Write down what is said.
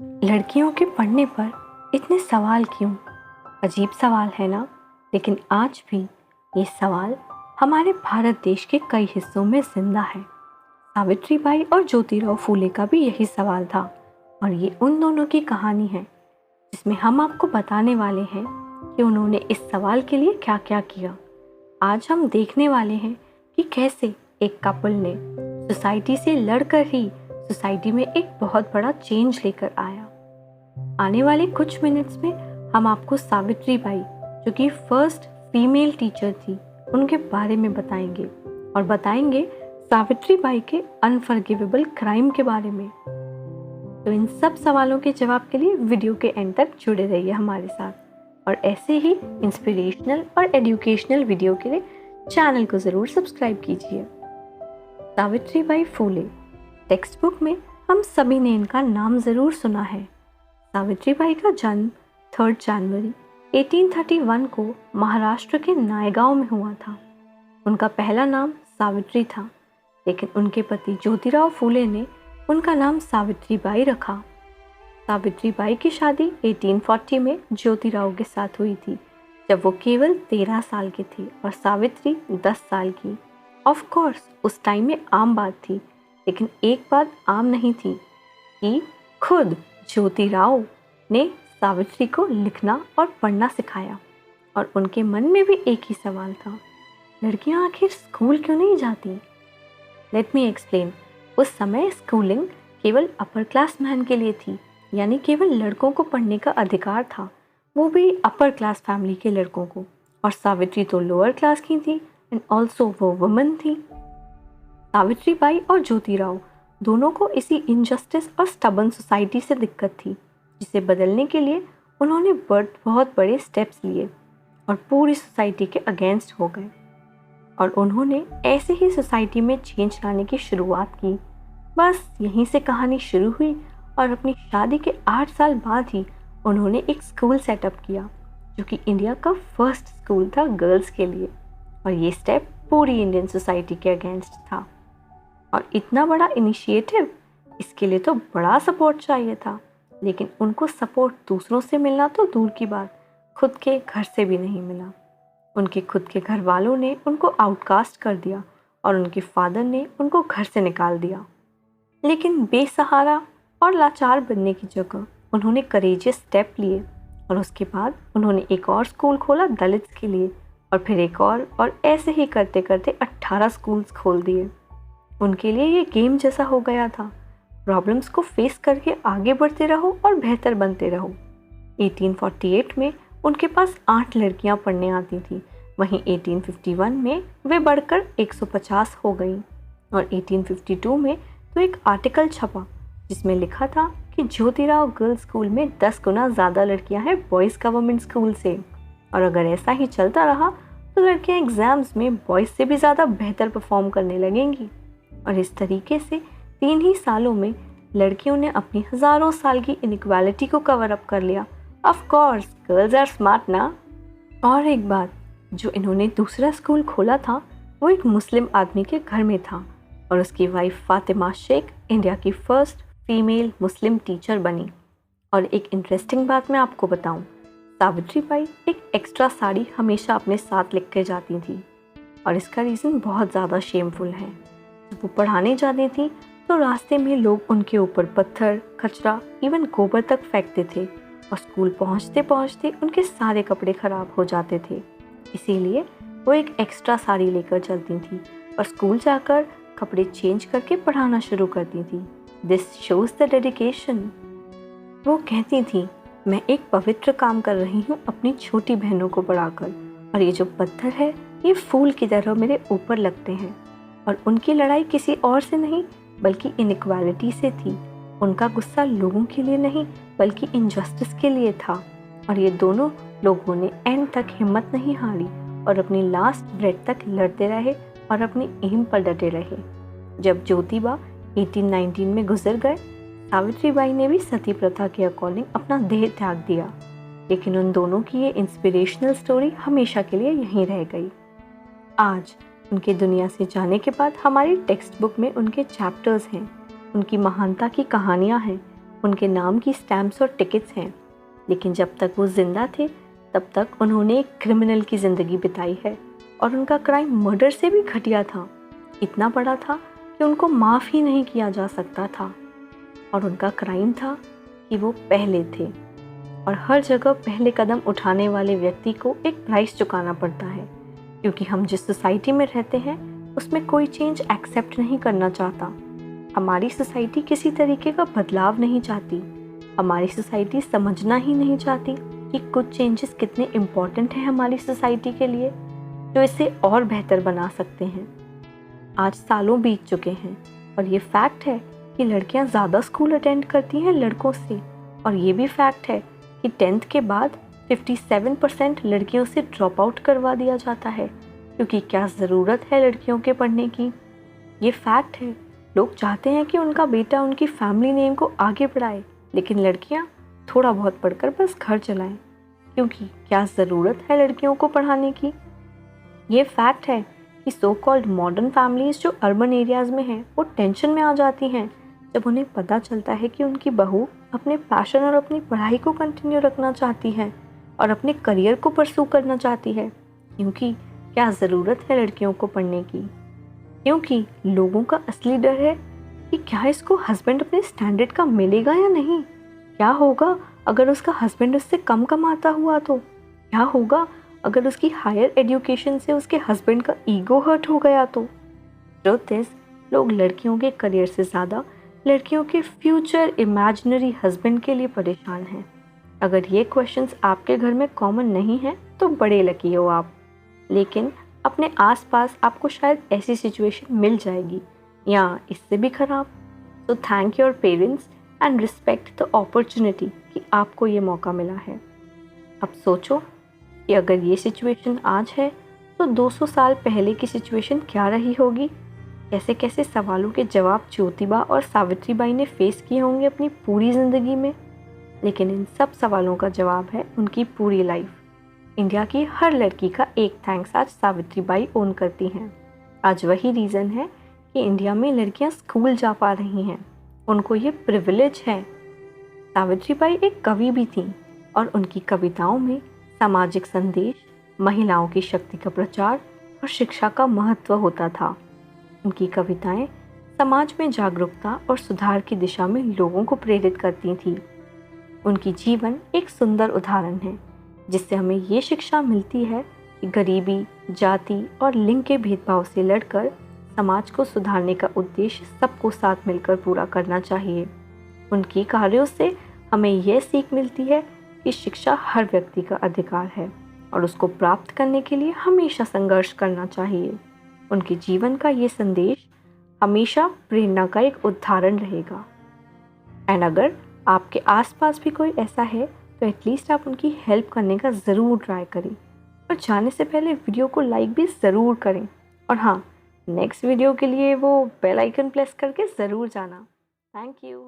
लड़कियों के पढ़ने पर इतने सवाल क्यों? अजीब सवाल है ना? लेकिन आज भी ये सवाल हमारे भारत देश के कई हिस्सों में जिंदा है। सावित्रीबाई और ज्योतिराव फूले का भी यही सवाल था और ये उन दोनों की कहानी है जिसमें हम आपको बताने वाले हैं कि उन्होंने इस सवाल के लिए क्या क्या किया। आज हम देखने वाले हैं कि कैसे एक कपल ने सोसाइटी से लड़कर ही सोसाइटी में एक बहुत बड़ा चेंज लेकर आया। आने वाले कुछ मिनट्स में हम आपको सावित्रीबाई, जो कि फर्स्ट फीमेल टीचर थी, उनके बारे में बताएंगे और बताएंगे सावित्रीबाई के अनफॉरगिवेबल क्राइम के बारे में। तो इन सब सवालों के जवाब के लिए वीडियो के एंड तक जुड़े रहिए हमारे साथ और ऐसे ही इंस्पिरेशनल और एजुकेशनल वीडियो के लिए चैनल को ज़रूर सब्सक्राइब कीजिए। सावित्रीबाई फूले, टेक्स्ट बुक में हम सभी ने इनका नाम ज़रूर सुना है। सावित्रीबाई का जन्म 3 जनवरी 1831 को महाराष्ट्र के नायगांव में हुआ था। उनका पहला नाम सावित्री था, लेकिन उनके पति ज्योतिराव फूले ने उनका नाम सावित्रीबाई रखा। सावित्रीबाई की शादी 1840 में ज्योतिराव के साथ हुई थी, जब वो केवल 13 साल के थे और सावित्री 10 साल की। ऑफ कोर्स उस टाइम में आम बात थी, लेकिन एक बात आम नहीं थी कि खुद ज्योतिराव ने सावित्री को लिखना और पढ़ना सिखाया। और उनके मन में भी एक ही सवाल था, लड़कियां आखिर स्कूल क्यों नहीं जाती? Let me explain. उस समय स्कूलिंग केवल अपर क्लास मैन के लिए थी, यानी केवल लड़कों को पढ़ने का अधिकार था, वो भी अपर क्लास फैमिली के लड़कों को। और सावित्री तो लोअर क्लास की थी एंड ऑल्सो वो वुमन थी। सावित्रीबाई और ज्योतिराव दोनों को इसी इनजस्टिस और स्टबन सोसाइटी से दिक्कत थी, जिसे बदलने के लिए उन्होंने बहुत बड़े स्टेप्स लिए और पूरी सोसाइटी के अगेंस्ट हो गए। और उन्होंने ऐसे ही सोसाइटी में चेंज लाने की शुरुआत की। बस यहीं से कहानी शुरू हुई और अपनी शादी के 8 साल बाद ही उन्होंने एक स्कूल सेटअप किया, जो कि इंडिया का फर्स्ट स्कूल था गर्ल्स के लिए। और ये स्टेप पूरी इंडियन सोसाइटी के अगेंस्ट था। और इतना बड़ा इनिशिएटिव, इसके लिए तो बड़ा सपोर्ट चाहिए था, लेकिन उनको सपोर्ट दूसरों से मिलना तो दूर की बात, खुद के घर से भी नहीं मिला। उनके खुद के घर वालों ने उनको आउटकास्ट कर दिया और उनके फादर ने उनको घर से निकाल दिया। लेकिन बेसहारा और लाचार बनने की जगह उन्होंने करेजियस स्टेप लिए और उसके बाद उन्होंने एक और स्कूल खोला दलित्स के लिए, और फिर एक और ऐसे ही करते करते 18 स्कूल्स खोल दिए। उनके लिए ये गेम जैसा हो गया था, प्रॉब्लम्स को फेस करके आगे बढ़ते रहो और बेहतर बनते रहो। 1848 में उनके पास 8 लड़कियां पढ़ने आती थी, वहीं 1851 में वे बढ़कर 150 हो गई। और 1852 में तो एक आर्टिकल छपा जिसमें लिखा था कि ज्योतिराव गर्ल्स स्कूल में 10 गुना ज़्यादा लड़कियां हैं बॉयज़ गवर्नमेंट स्कूल से, और अगर ऐसा ही चलता रहा तो लड़कियां एग्ज़ाम्स में बॉयज़ से भी ज़्यादा बेहतर परफॉर्म करने लगेंगी। और इस तरीके से 3 ही सालों में लड़कियों ने अपनी हज़ारों साल की इनइक्वालिटी को कवर अप कर लिया। Of course girls are smart ना। और एक बात, जो इन्होंने दूसरा स्कूल खोला था वो एक मुस्लिम आदमी के घर में था और उसकी वाइफ फातिमा शेख इंडिया की फर्स्ट फीमेल मुस्लिम टीचर बनी। और एक इंटरेस्टिंग बात मैं आपको बताऊं, सावित्रीबाई एक एक्स्ट्रा साड़ी हमेशा अपने साथ लेकर जाती थी और इसका रीज़न बहुत ज़्यादा शेमफुल है। जब वो पढ़ाने जाती थी तो रास्ते में लोग उनके ऊपर पत्थर, कचरा, इवन गोबर तक फेंकते थे और स्कूल पहुंचते पहुंचते उनके सारे कपड़े ख़राब हो जाते थे। इसीलिए वो एक एक्स्ट्रा साड़ी लेकर चलती थी और स्कूल जाकर कपड़े चेंज करके पढ़ाना शुरू करती थी। This shows the dedication. वो कहती थी, मैं एक पवित्र काम कर रही हूँ अपनी छोटी बहनों को पढ़ाकर, और ये जो पत्थर है ये फूल की तरह मेरे ऊपर लगते हैं। और उनकी लड़ाई किसी और से नहीं बल्कि इनइक्वालिटी से थी। उनका गुस्सा लोगों के लिए नहीं बल्कि इनजस्टिस के लिए था। और ये दोनों लोगों ने एंड तक हिम्मत नहीं हारी और अपनी लास्ट ब्रेथ तक लड़ते रहे और अपनी एम पर डटे रहे। जब ज्योतिबा 1819 में गुजर गए, सावित्रीबाई ने भी सती प्रथा के अकॉर्डिंग अपना देह त्याग दिया। लेकिन उन दोनों की ये इंस्पिरेशनल स्टोरी हमेशा के लिए यहीं रह गई। आज उनके दुनिया से जाने के बाद हमारी टेक्स्ट बुक में उनके चैप्टर्स हैं, उनकी महानता की कहानियाँ हैं, उनके नाम की स्टैम्प्स और टिकट्स हैं, लेकिन जब तक वो जिंदा थे तब तक उन्होंने एक क्रिमिनल की ज़िंदगी बिताई है और उनका क्राइम मर्डर से भी घटिया था। इतना बड़ा था कि उनको माफ़ ही नहीं किया जा सकता था। और उनका क्राइम था कि वो पहले थे, और हर जगह पहले कदम उठाने वाले व्यक्ति को एक प्राइस चुकाना पड़ता है, क्योंकि हम जिस सोसाइटी में रहते हैं उसमें कोई चेंज एक्सेप्ट नहीं करना चाहता। हमारी सोसाइटी किसी तरीके का बदलाव नहीं चाहती। हमारी सोसाइटी समझना ही नहीं चाहती कि कुछ चेंजेस कितने इम्पोर्टेंट हैं हमारी सोसाइटी के लिए, जो इसे और बेहतर बना सकते हैं। आज सालों बीत चुके हैं और ये फैक्ट है कि लड़कियां ज़्यादा स्कूल अटेंड करती हैं लड़कों से, और ये भी फैक्ट है कि 10th के बाद 57% लड़कियों से ड्रॉप आउट करवा दिया जाता है, क्योंकि क्या ज़रूरत है लड़कियों के पढ़ने की। ये फैक्ट है, लोग चाहते हैं कि उनका बेटा उनकी फैमिली नेम को आगे बढ़ाए, लेकिन लड़कियां थोड़ा बहुत पढ़कर बस घर चलाएं, क्योंकि क्या ज़रूरत है लड़कियों को पढ़ाने की। ये फैक्ट है कि सो कॉल्ड मॉडर्न फैमिलीज़ जो अर्बन एरियाज़ में हैं वो टेंशन में आ जाती हैं जब उन्हें पता चलता है कि उनकी बहू अपने पैशन और अपनी पढ़ाई को कंटिन्यू रखना चाहती है और अपने करियर को परस्यू करना चाहती है, क्योंकि क्या ज़रूरत है लड़कियों को पढ़ने की। क्योंकि लोगों का असली डर है कि क्या इसको हस्बैंड अपने स्टैंडर्ड का मिलेगा या नहीं। क्या होगा अगर उसका हस्बैंड उससे कम कमाता हुआ तो? क्या होगा अगर उसकी हायर एजुकेशन से उसके हस्बैंड का ईगो हर्ट हो गया तो? ट्रुथ इज, लोग लड़कियों के करियर से ज़्यादा लड़कियों के फ्यूचर इमेजिनरी हस्बैंड के लिए परेशान हैं। अगर ये क्वेश्चंस आपके घर में कॉमन नहीं हैं तो बड़े लकी हो आप, लेकिन अपने आसपास आपको शायद ऐसी सिचुएशन मिल जाएगी या इससे भी ख़राब। तो thank your parents and respect the opportunity कि आपको ये मौका मिला है। अब सोचो कि अगर ये सिचुएशन आज है तो 200 साल पहले की सिचुएशन क्या रही होगी। कैसे कैसे सवालों के जवाब ज्योतिबा और सावित्रीबाई ने फेस किए होंगे अपनी पूरी ज़िंदगी में। लेकिन इन सब सवालों का जवाब है उनकी पूरी लाइफ। इंडिया की हर लड़की का एक थैंक्स आज सावित्रीबाई ओन करती हैं। आज वही रीज़न है कि इंडिया में लड़कियां स्कूल जा पा रही हैं, उनको ये प्रिविलेज है। सावित्रीबाई एक कवि भी थीं और उनकी कविताओं में सामाजिक संदेश, महिलाओं की शक्ति का प्रचार और शिक्षा का महत्व होता था। उनकी कविताएं समाज में जागरूकता और सुधार की दिशा में लोगों को प्रेरित करती थीं। उनकी जीवन एक सुंदर उदाहरण है जिससे हमें ये शिक्षा मिलती है कि गरीबी, जाति और लिंग के भेदभाव से लड़कर समाज को सुधारने का उद्देश्य सबको साथ मिलकर पूरा करना चाहिए। उनकी कार्यों से हमें यह सीख मिलती है कि शिक्षा हर व्यक्ति का अधिकार है और उसको प्राप्त करने के लिए हमेशा संघर्ष करना चाहिए। उनके जीवन का ये संदेश हमेशा प्रेरणा का एक उदाहरण रहेगा। एंड अगर आपके आसपास भी कोई ऐसा है तो एटलीस्ट आप उनकी हेल्प करने का ज़रूर ट्राई करें, और जाने से पहले वीडियो को लाइक भी ज़रूर करें। और हाँ, नेक्स्ट वीडियो के लिए वो बेल आइकन प्रेस करके ज़रूर जाना। Thank you.